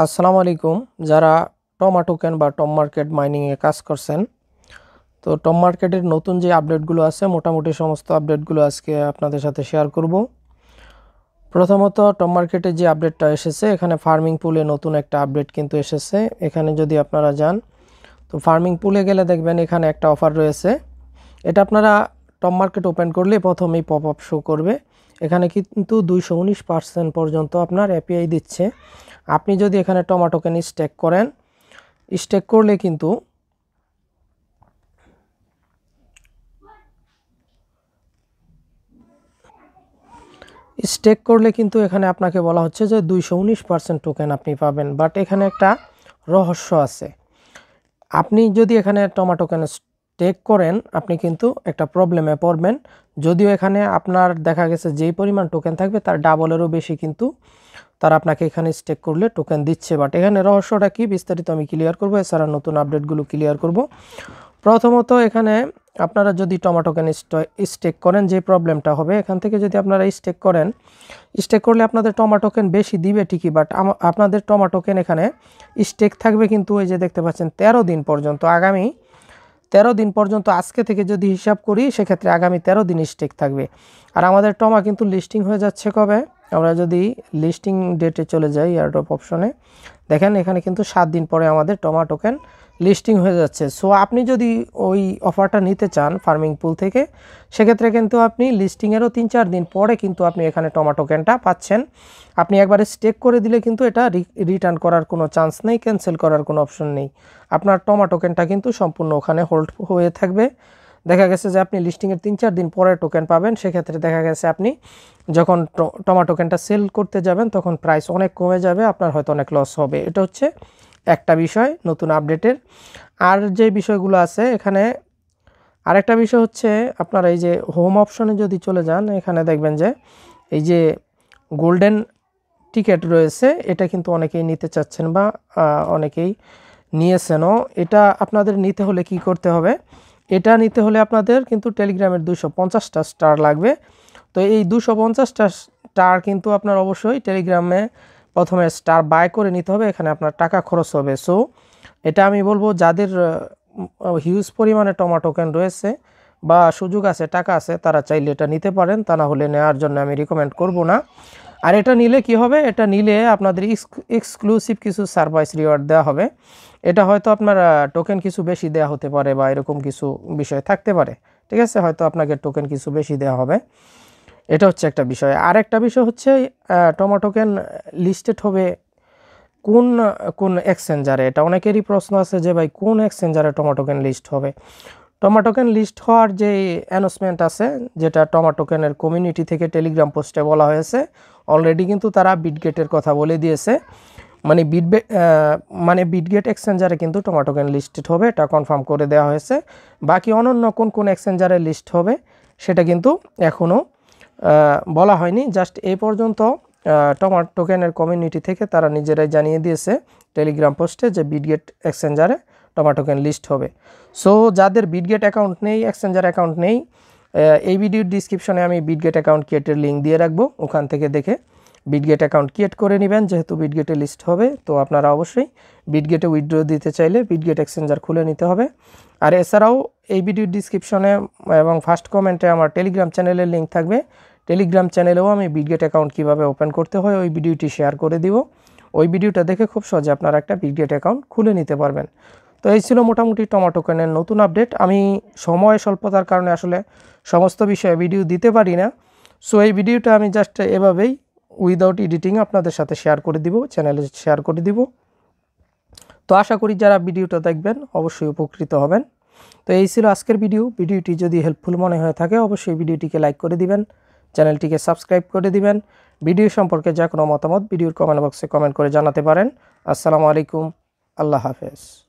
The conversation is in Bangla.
আসসালামু আলাইকুম। যারা টমা টোকেন বা টম মার্কেট মাইনিংয়ে কাজ করছেন, তো টম মার্কেটের নতুন যে আপডেটগুলো আছে মোটামুটি সমস্ত আপডেটগুলো আজকে আপনাদের সাথে শেয়ার করব। প্রথমত টম মার্কেটে যে আপডেটটা এসেছে, এখানে ফার্মিং পুলে নতুন একটা আপডেট কিন্তু এসেছে। এখানে যদি আপনারা যান, তো ফার্মিং পুলে গেলে দেখবেন এখানে একটা অফার রয়েছে। এটা আপনারা টম মার্কেট ওপেন করলে প্রথমেই পপ আপ শো করবে। এখানে কিন্তু 219% পর্যন্ত আপনার এপিআই দিচ্ছে। আপনি যদি এখানে টমা টোকেন স্টেক করেন, স্টেক করলে কিন্তু এখানে আপনাকে বলা হচ্ছে যে 219% টোকেন আপনি পাবেন। বাট এখানে একটা রহস্য আছে। আপনি যদি এখানে টমা টোকেন স্টেক করেন, আপনি কিন্তু একটা প্রবলেমে পড়বেন। যদিও এখানে আপনার দেখা গেছে যেই পরিমাণ টোকেন থাকবে তার ডাবলেরও বেশি কিন্তু তারা আপনাকে এখানে স্টেক করলে টোকেন দিচ্ছে। বাট এখানে রহস্যটা কি বিস্তারিত আমি ক্লিয়ার করব, এছাড়া নতুন আপডেটগুলো ক্লিয়ার করব। প্রথমত এখানে আপনারা যদি টমা টোকেন স্টেক করেন, যে প্রবলেমটা হবে এখান থেকে যদি আপনারা স্টেক করেন, স্টেক করলে আপনাদের টমা টোকেন বেশি দিবে ঠিকই, বাট আপনাদের টমা টোকেন এখানে স্টেক থাকবে কিন্তু ওই যে দেখতে পাচ্ছেন 13 দিন পর্যন্ত। আগামী 13 দিন পর্যন্ত আজকে থেকে যদি হিসাব করি, সেক্ষেত্রে আগামী 13 দিন স্টেক থাকবে। আর আমাদের টমা কিন্তু লিস্টিং হয়ে যাচ্ছে কবে? আমরা যদি লিস্টিং ডেটে চলে যাই, এয়ারড্রপ অপশনে দেখেন এখানে কিন্তু 7 দিন পরে আমাদের টমা টোকেন লিস্টিং হয়ে যাচ্ছে। সো আপনি যদি ওই অফারটা নিতে চান ফার্মিং পুল থেকে, সেক্ষেত্রে কিন্তু আপনি লিস্টিংয়েরও 3-4 দিন পরে কিন্তু আপনি এখানে টমা টোকেনটা পাচ্ছেন। আপনি একবারে স্টেক করে দিলে কিন্তু এটা রিটার্ন করার কোনো চান্স নেই, ক্যান্সেল করার কোনো অপশন নেই। আপনার টমা টোকেনটা কিন্তু সম্পূর্ণ ওখানে হোল্ড হয়ে থাকবে। দেখা গেছে যে আপনি লিস্টিংয়ের 3-4 দিন পরে টোকেন পাবেন, সেক্ষেত্রে দেখা গেছে আপনি যখন টমা টোকেনটা সেল করতে যাবেন তখন প্রাইস অনেক কমে যাবে, আপনার হয়তো অনেক লস হবে। এটা হচ্ছে একটা বিষয় নতুন আপডেটের। আর যে বিষয়গুলো আছে এখানে, আরেকটা বিষয় হচ্ছে আপনারা এই যে হোম অপশনে যদি চলে যান, এখানে দেখবেন যে এই যে গোল্ডেন টিকেট রয়েছে, এটা কিন্তু অনেকেই নিতে চাচ্ছেন বা অনেকেই নিয়েছেনও। এটা আপনাদের নিতে হলে কি করতে হবে? এটা নিতে হলে আপনাদের কিন্তু টেলিগ্রামের 250টা স্টার লাগবে। তো এই 250টা স্টার কিন্তু আপনার অবশ্যই টেলিগ্রামে প্রথমে স্টার বাই করে নিতে হবে, এখানে আপনার টাকা খরচ হবে। সো এটা আমি বলবো যাদের হিউজ পরিমাণে টমা টোকেন রয়েছে বা সুযোগ আছে, টাকা আছে, তারা চাইলে এটা নিতে পারেন, তা না হলে নেওয়ার জন্য আমি রিকমেন্ড করব না। আর এটা নিলে কি হবে? এটা নিলে আপনাদের এক্সক্লুসিভ কিছু সারপ্রাইজ রিওয়ার্ড দেওয়া হবে। এটা হয়তো আপনার টোকেন কিছু বেশি দেওয়া হতে পারে বা এরকম কিছু বিষয় থাকতে পারে, ঠিক আছে? হয়তো আপনাকে টোকেন কিছু বেশি দেওয়া হবে। এটা হচ্ছে একটা বিষয়। আর একটা বিষয় হচ্ছে টমা টোকেন লিস্টেড হবে কোন কোন এক্সচেঞ্জারে। এটা অনেকেরই প্রশ্ন আছে যে ভাই কোন এক্সচেঞ্জারে টমা টোকেন লিস্ট হবে। টমা টোকেন লিস্ট হওয়ার যে অ্যানাউন্সমেন্ট আছে, যেটা টমা টোকেনের কমিউনিটি থেকে টেলিগ্রাম পোস্টে বলা হয়েছে, অলরেডি কিন্তু তারা বিটগেটের কথা বলে দিয়েছে। মানে বিটগেট এক্সচেঞ্জারে কিন্তু টমা টোকেন লিস্টেড হবে, এটা কনফার্ম করে দেওয়া হয়েছে। বাকি অনন্য কোন কোন এক্সচেঞ্জারে লিস্ট হবে সেটা কিন্তু এখনও বলা হয়নি। জাস্ট এই পর্যন্ত টমা টোকেনের কমিউনিটি থেকে তারা নিজেরাই জানিয়ে দিয়েছে টেলিগ্রাম পোস্টে যে বিটগেট এক্সচেঞ্জারে টমা টোকেন লিস্ট হবে। সো যাদের বিটগেট অ্যাকাউন্ট নেই, এক্সচেঞ্জার অ্যাকাউন্ট নেই, এই ভিডিওর ডিসক্রিপশনে আমি বিটগেট অ্যাকাউন্ট ক্রিয়েটের লিঙ্ক দিয়ে রাখবো, ওখান থেকে দেখে বিটগেট অ্যাকাউন্ট ক্রিয়েট করে নেবেন। যেহেতু বিটগেটে লিস্ট হবে, তো আপনারা অবশ্যই বিটগেটে উইথড্র দিতে চাইলে বিটগেট এক্সচেঞ্জার খুলে নিতে হবে। আর এছাড়াও এই ভিডিওর ডিসক্রিপশনে এবং ফার্স্ট কমেন্টে আমার টেলিগ্রাম চ্যানেলের লিঙ্ক থাকবে। টেলিগ্রাম চ্যানেলেও আমি বিটগেট অ্যাকাউন্ট কীভাবে ওপেন করতে হয় ওই ভিডিওটি শেয়ার করে দিব। ওই ভিডিওটা দেখে খুব সহজে আপনারা একটা বিটগেট অ্যাকাউন্ট খুলে নিতে পারবেন। তো এই ছিল মোটামুটি টমা টোকেনের নতুন আপডেট। আমি সময় স্বল্পতার কারণে আসলে সমস্ত বিষয়ে ভিডিও দিতে পারি না। সো এই ভিডিওটা আমি জাস্ট এভাবেই উইদাউট এডিটিং আপনাদের সাথে শেয়ার করে দিব, চ্যানেলে শেয়ার করে দিব। তো আশা করি যারা ভিডিওটা দেখবেন অবশ্যই উপকৃত হবেন। তো এই ছিল আজকের ভিডিওটি যদি হেল্পফুল মনে হয়ে থাকে অবশ্যই ভিডিওটিকে লাইক করে দিবেন, চ্যানেলটিকে সাবস্ক্রাইব করে দিবেন। ভিডিও সম্পর্কে যা কোনো মতামত ভিডিওর কমেন্ট বক্সে কমেন্ট করে জানাতে পারেন। আসসালামু আলাইকুম, আল্লাহ হাফেজ।